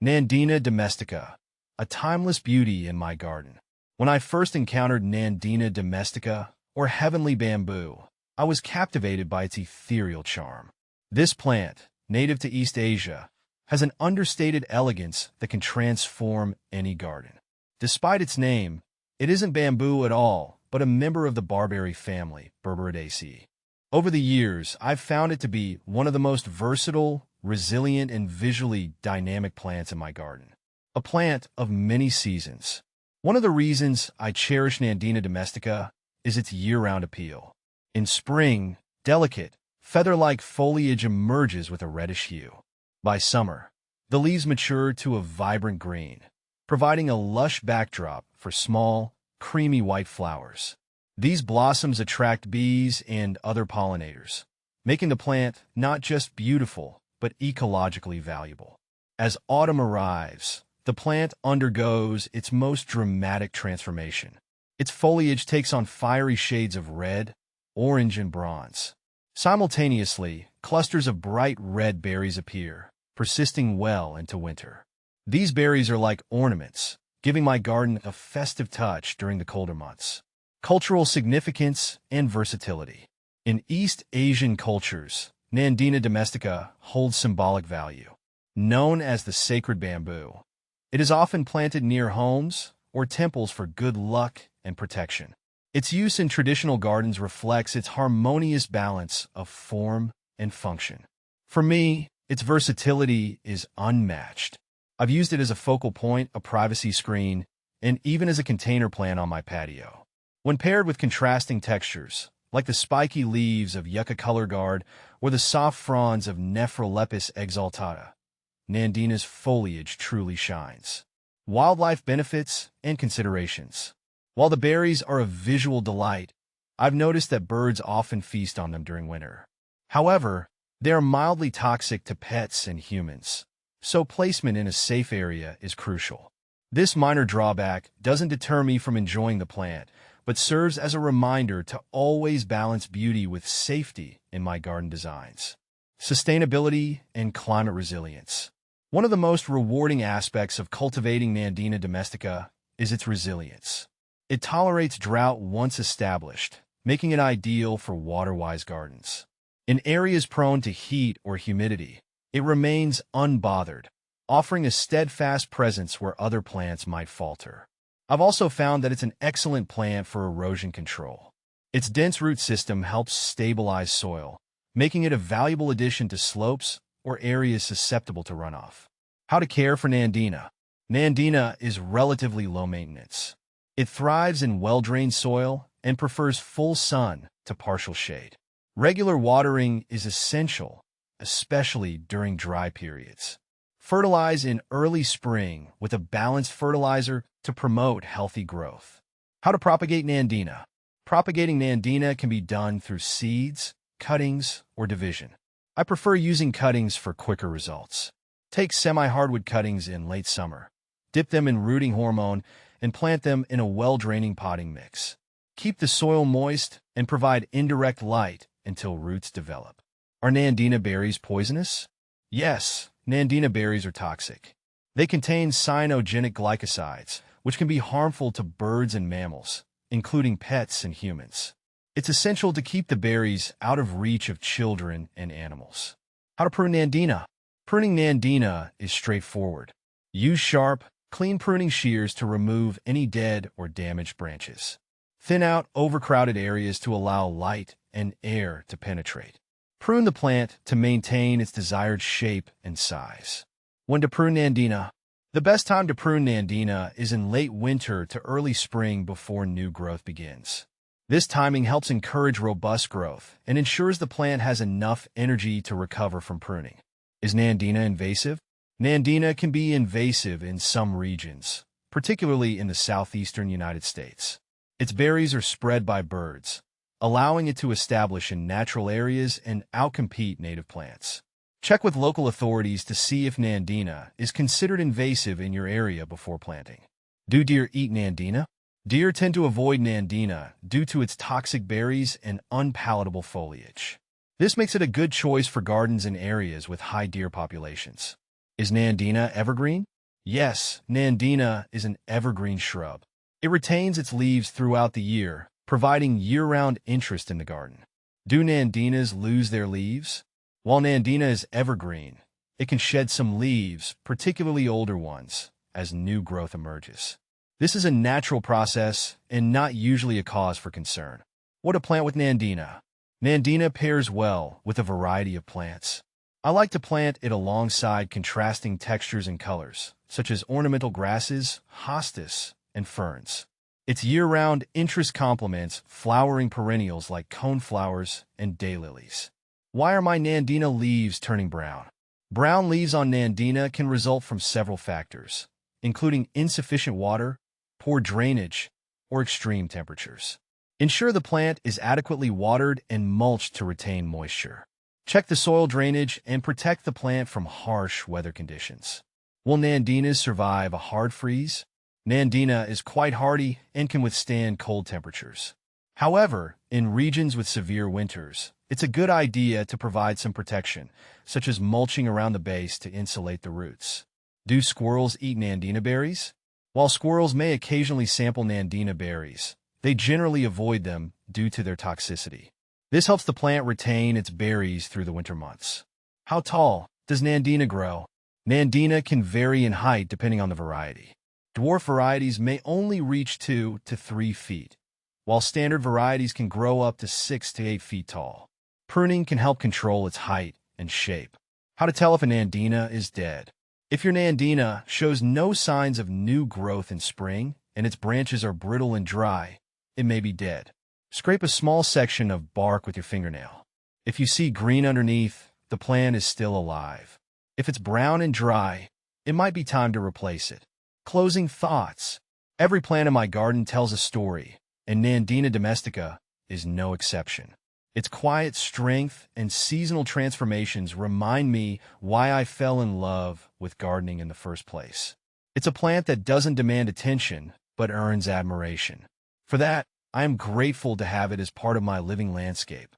Nandina domestica, a timeless beauty in my garden. When I first encountered Nandina domestica, or heavenly bamboo, I was captivated by its ethereal charm. This plant, native to East Asia, has an understated elegance that can transform any garden. Despite its name, it isn't bamboo at all, but a member of the barberry family, Berberidaceae. Over the years, I've found it to be one of the most versatile, resilient, and visually dynamic plants in my garden. A plant of many seasons. One of the reasons I cherish Nandina domestica is its year-round appeal. In spring, delicate, feather-like foliage emerges with a reddish hue. By summer, the leaves mature to a vibrant green, providing a lush backdrop for small, creamy white flowers. These blossoms attract bees and other pollinators, making the plant not just beautiful, but ecologically valuable. As autumn arrives, the plant undergoes its most dramatic transformation. Its foliage takes on fiery shades of red, orange, and bronze. Simultaneously, clusters of bright red berries appear, persisting well into winter. These berries are like ornaments, giving my garden a festive touch during the colder months. Cultural significance and versatility. In East Asian cultures, Nandina domestica holds symbolic value. Known as the sacred bamboo, it is often planted near homes or temples for good luck and protection. Its use in traditional gardens reflects its harmonious balance of form and function. For me, its versatility is unmatched. I've used it as a focal point, a privacy screen, and even as a container plant on my patio. When paired with contrasting textures, like the spiky leaves of Yucca color guard or the soft fronds of Nephrolepis exaltata, Nandina's foliage truly shines. Wildlife benefits and considerations. While the berries are a visual delight, I've noticed that birds often feast on them during winter. However, they are mildly toxic to pets and humans, so placement in a safe area is crucial. This minor drawback doesn't deter me from enjoying the plant, but serves as a reminder to always balance beauty with safety in my garden designs. Sustainability and climate resilience. One of the most rewarding aspects of cultivating Nandina domestica is its resilience. It tolerates drought once established, making it ideal for water-wise gardens. In areas prone to heat or humidity, it remains unbothered, offering a steadfast presence where other plants might falter. I've also found that it's an excellent plant for erosion control. Its dense root system helps stabilize soil, making it a valuable addition to slopes or areas susceptible to runoff. How to care for Nandina. Nandina is relatively low maintenance. It thrives in well-drained soil and prefers full sun to partial shade. Regular watering is essential, especially during dry periods. Fertilize in early spring with a balanced fertilizer to promote healthy growth. How to propagate Nandina. Propagating Nandina can be done through seeds, cuttings, or division. I prefer using cuttings for quicker results. Take semi-hardwood cuttings in late summer, dip them in rooting hormone, and plant them in a well-draining potting mix. Keep the soil moist and provide indirect light until roots develop. Are Nandina berries poisonous? Yes, Nandina berries are toxic. They contain cyanogenic glycosides, which can be harmful to birds and mammals, including pets and humans. It's essential to keep the berries out of reach of children and animals. How to prune Nandina. Pruning Nandina is straightforward. Use sharp, clean pruning shears to remove any dead or damaged branches. Thin out overcrowded areas to allow light and air to penetrate. Prune the plant to maintain its desired shape and size. When to prune Nandina? The best time to prune Nandina is in late winter to early spring before new growth begins. This timing helps encourage robust growth and ensures the plant has enough energy to recover from pruning. Is Nandina invasive? Nandina can be invasive in some regions, particularly in the southeastern United States. Its berries are spread by birds, allowing it to establish in natural areas and outcompete native plants. Check with local authorities to see if Nandina is considered invasive in your area before planting. Do deer eat Nandina? Deer tend to avoid Nandina due to its toxic berries and unpalatable foliage. This makes it a good choice for gardens in areas with high deer populations. Is nandina evergreen? Yes, nandina is an evergreen shrub. It retains its leaves throughout the year, providing year-round interest in the garden. Do nandinas lose their leaves? While nandina is evergreen, it can shed some leaves, particularly older ones, as new growth emerges. This is a natural process and not usually a cause for concern. What to plant with nandina? Nandina pairs well with a variety of plants. I like to plant it alongside contrasting textures and colors, such as ornamental grasses, hostas, and ferns. Its year-round interest complements flowering perennials like coneflowers and daylilies. Why are my nandina leaves turning brown? Brown leaves on nandina can result from several factors, including insufficient water, poor drainage, or extreme temperatures. Ensure the plant is adequately watered and mulched to retain moisture. Check the soil drainage and protect the plant from harsh weather conditions. Will nandinas survive a hard freeze? Nandina is quite hardy and can withstand cold temperatures. However, in regions with severe winters, it's a good idea to provide some protection, such as mulching around the base to insulate the roots. Do squirrels eat nandina berries? While squirrels may occasionally sample nandina berries, they generally avoid them due to their toxicity. This helps the plant retain its berries through the winter months. How tall does nandina grow? Nandina can vary in height depending on the variety. Dwarf varieties may only reach 2 to 3 feet, while standard varieties can grow up to 6 to 8 feet tall. Pruning can help control its height and shape. How to tell if a nandina is dead? If your nandina shows no signs of new growth in spring and its branches are brittle and dry, it may be dead. Scrape a small section of bark with your fingernail. If you see green underneath, the plant is still alive. If it's brown and dry, it might be time to replace it. Closing thoughts. Every plant in my garden tells a story, and Nandina domestica is no exception. Its quiet strength and seasonal transformations remind me why I fell in love with gardening in the first place. It's a plant that doesn't demand attention, but earns admiration. For that, I am grateful to have it as part of my living landscape.